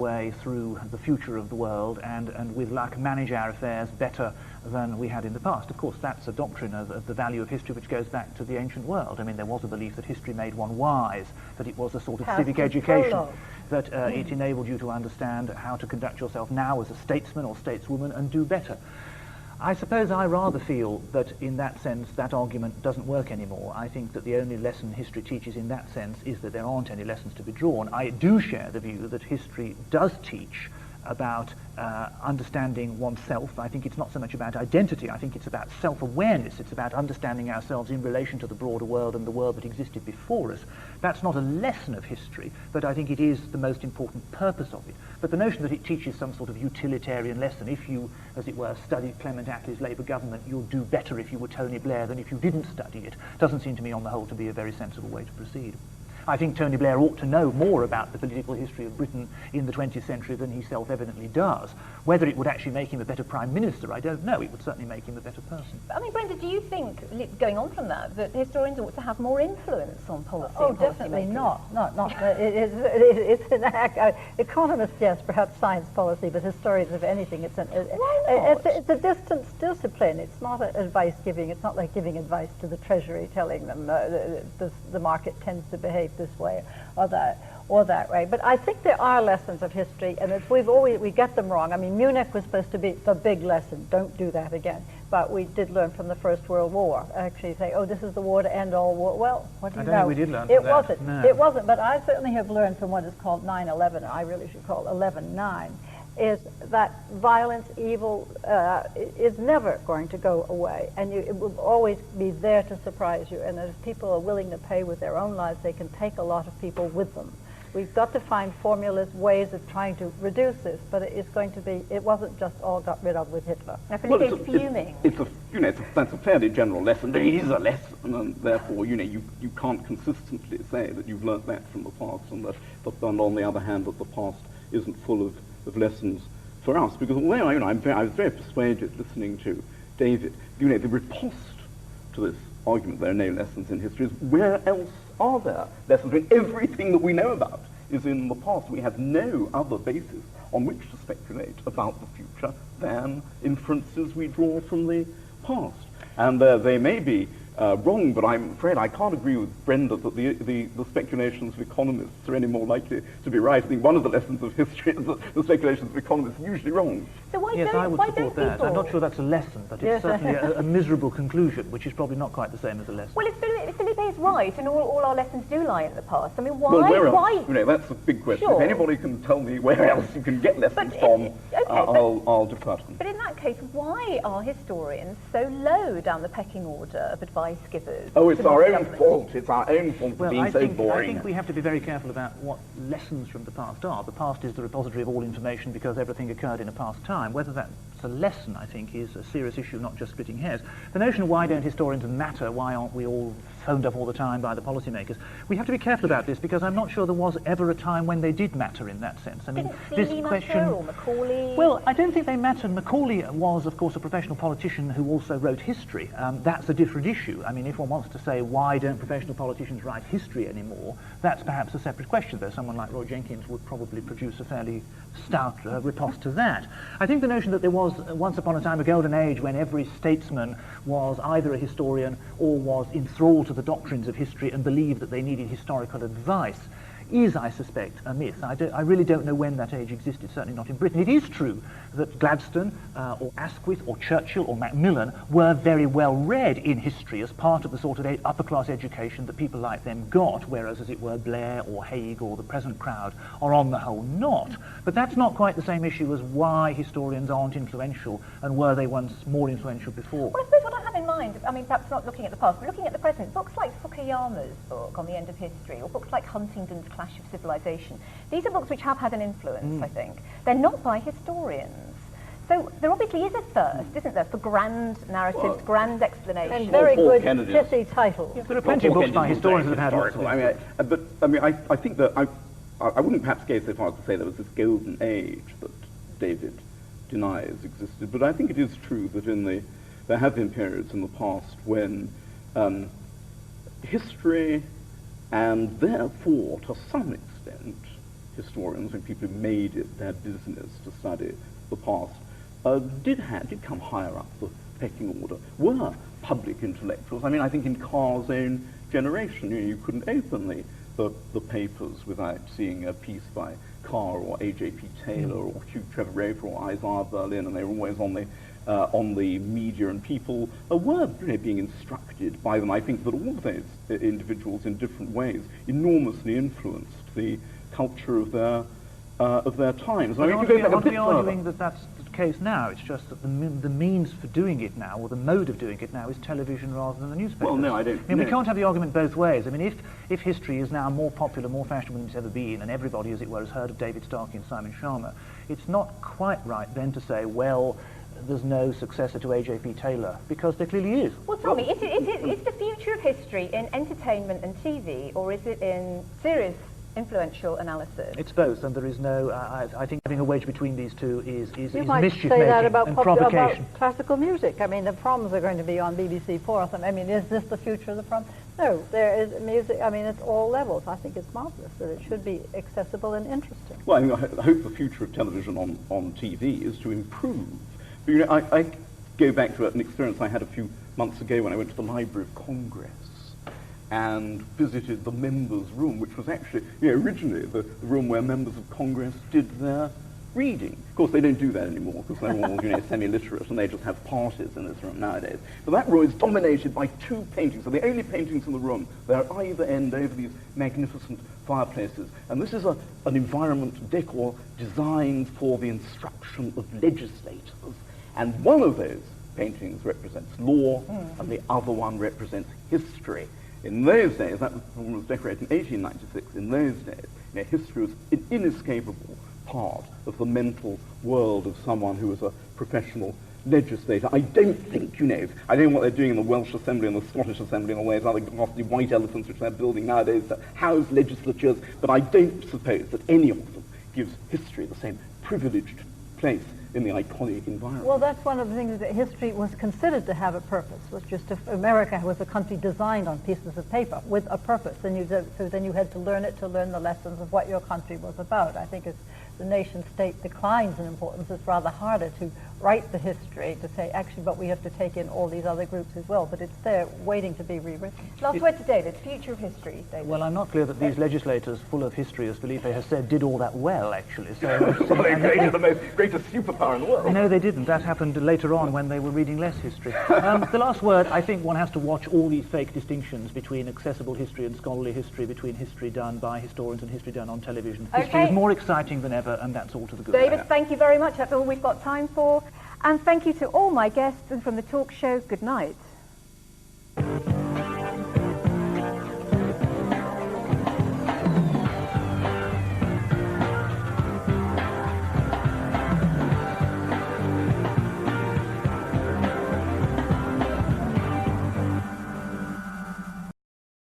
way through the future of the world and with luck manage our affairs better than we had in the past. Of course, that's a doctrine of the value of history which goes back to the ancient world. I mean, there was a belief that history made one wise, that it was a sort of civic education, that it enabled you to understand how to conduct yourself now as a statesman or stateswoman and do better. I suppose I rather feel that in that sense that argument doesn't work anymore. I think that the only lesson history teaches in that sense is that there aren't any lessons to be drawn. I do share the view that history does teach about understanding oneself. I think it's not so much about identity. I think it's about self-awareness. It's about understanding ourselves in relation to the broader world and the world that existed before us. That's not a lesson of history, but I think it is the most important purpose of it. But the notion that it teaches some sort of utilitarian lesson, if you, as it were, studied Clement Attlee's Labour government, you'll do better if you were Tony Blair than if you didn't study it, doesn't seem to me on the whole to be a very sensible way to proceed. I think Tony Blair ought to know more about the political history of Britain in the 20th century than he self-evidently does. Whether it would actually make him a better Prime Minister, I don't know. It would certainly make him a better person. I mean, Brenda, do you think, going on from that historians ought to have more influence on policy? Oh, definitely not. It's an act. Economists, yes, perhaps science policy, but historians, if anything, it's a distance discipline. It's not advice giving. It's not like giving advice to the Treasury, telling them the market tends to behave this way or that way. But I think there are lessons of history, and we get them wrong. I mean, Munich was supposed to be the big lesson. Don't do that again. But we did learn from the First World War. Actually say, oh, this is the war to end all war. Well, what do you know? I don't think we did learn from that. Wasn't. No. It wasn't. But I certainly have learned from what is called 9/11, I really should call 11/9, is that violence, evil, is never going to go away, and it will always be there to surprise you. And if people are willing to pay with their own lives, they can take a lot of people with them. We've got to find formulas, ways of trying to reduce this, but it's going to be, it wasn't just all got rid of with Hitler. Now, Felipe is fuming. That's a fairly general lesson, but it is a lesson, and therefore, you can't consistently say that you've learnt that from the past, and on the other hand, that the past isn't full of lessons for us. Because although I was very persuaded listening to David, the riposte to this argument, there are no lessons in history, is where else are there lessons? When everything that we know about is in the past. We have no other basis on which to speculate about the future than inferences we draw from the past. And they may be wrong, but I'm afraid I can't agree with Brenda that the speculations of economists are any more likely to be right. I think one of the lessons of history is that the speculations of economists are usually wrong. So why yes, I would support that. People... I'm not sure that's a lesson, but it's certainly a miserable conclusion, which is probably not quite the same as a lesson. Well, if Felipe is right, and all our lessons do lie in the past, I mean, why? That's a big question. Sure. If anybody can tell me where else you can get lessons from, I'll defer to them. But in that case, why are historians so low down the pecking order of advice givers? Oh, it's our own fault. It's our own fault for being so boring. I think we have to be very careful about what lessons from the past are. The past is the repository of all information because everything occurred in a past time. Whether that's a lesson, I think, is a serious issue, not just splitting hairs. The notion of why don't historians matter, why aren't we all phoned up all the time by the policymakers, we have to be careful about this because I'm not sure there was ever a time when they did matter in that sense. I mean, this question... or Macaulay? Well, I don't think they mattered. Macaulay was, of course, a professional politician who also wrote history. That's a different issue. I mean, if one wants to say why don't professional politicians write history anymore, that's perhaps a separate question, though someone like Roy Jenkins would probably produce a fairly stout riposte to that. I think the notion that there was once upon a time a golden age when every statesman was either a historian or was enthralled to the doctrines of history and believed that they needed historical advice is, I suspect, a myth. I really don't know when that age existed, certainly not in Britain. It is true that Gladstone or Asquith or Churchill or Macmillan were very well read in history as part of the sort of upper-class education that people like them got, whereas, as it were, Blair or Haig or the present crowd are on the whole not. But that's not quite the same issue as why historians aren't influential, and were they once more influential before. Well, I suppose what I have in mind, I mean, perhaps not looking at the past, but looking at the present, books like Fukuyama's book on the end of history, or books like Huntington's Clash of Civilization, these are books which have had an influence, I think. They're not by historians. So there obviously is a thirst, isn't there, for grand narratives, grand explanations. And very good, pithy titles. Yes, there are plenty of books by historians that have had lots of I think that I wouldn't perhaps go so far as to say there was this golden age that David denies existed, but I think it is true that there have been periods in the past when history, and therefore, to some extent, historians and people who made it their business to study the past did come higher up the pecking order, were public intellectuals. I mean, I think in Carr's own generation, you couldn't open the papers without seeing a piece by Carr or A.J.P. Taylor or Hugh Trevor Roper or Isaiah Berlin, and they were always on the media, and people were being instructed by them. I think that all of those individuals in different ways enormously influenced the culture of their times. But aren't we arguing that that's the case now? It's just that the means for doing it now, or the mode of doing it now, is television rather than the newspaper. Well, no, I don't. I mean, we can't have the argument both ways. I mean, if history is now more popular, more fashionable than it's ever been, and everybody, as it were, has heard of David Starkey and Simon Sharma, it's not quite right then to say, well, there's no successor to A.J.P. Taylor, because there clearly is. Well, tell me, is the future of history in entertainment and TV, or is it in serious influential analysis? It's both, and there is no, I think having a wedge between these two is you might mischief say that making about and provocation. about classical music. I mean, the proms are going to be on BBC Four. I mean, is this the future of the prom? No, there is music. I mean, it's all levels. I think it's marvelous that it should be accessible and interesting. Well, I mean, I hope the future of television on TV is to improve. But, you know, I go back to an experience I had a few months ago when I went to the Library of Congress and visited the members' room, which was actually, originally the room where members of Congress did their reading. Of course, they don't do that anymore because they're all, semi-literate, and they just have parties in this room nowadays. But that room is dominated by two paintings. They're the only paintings in the room. They're at either end over these magnificent fireplaces. And this is an environment decor designed for the instruction of legislators. And one of those paintings represents law, and the other one represents history. In those days, that was decorated in 1896. In those days, history was an inescapable part of the mental world of someone who was a professional legislator. I don't think, I don't know what they're doing in the Welsh Assembly and the Scottish Assembly and all those other ghastly white elephants which they're building nowadays to house legislatures, but I don't suppose that any of them gives history the same privileged place in the iconic environment. Well, that's one of the things that history was considered to have a purpose. Was just America was a country designed on pieces of paper with a purpose. So then you had to learn it to learn the lessons of what your country was about. I think as the nation state declines in importance, it's rather harder to write the history to say, actually, but we have to take in all these other groups as well. But it's there waiting to be rewritten. Last word to David, future of history, David. Well, I'm not clear that these legislators, full of history, as Felipe has said, did all that well, actually. So, well, they created the greatest superpower in the world. No, they didn't. That happened later on when they were reading less history. The last word, I think one has to watch all these fake distinctions between accessible history and scholarly history, between history done by historians and history done on television. Okay. History is more exciting than ever, and that's all to the good. David, thank you very much. That's all we've got time for. And thank you to all my guests, and from the talk show, good night.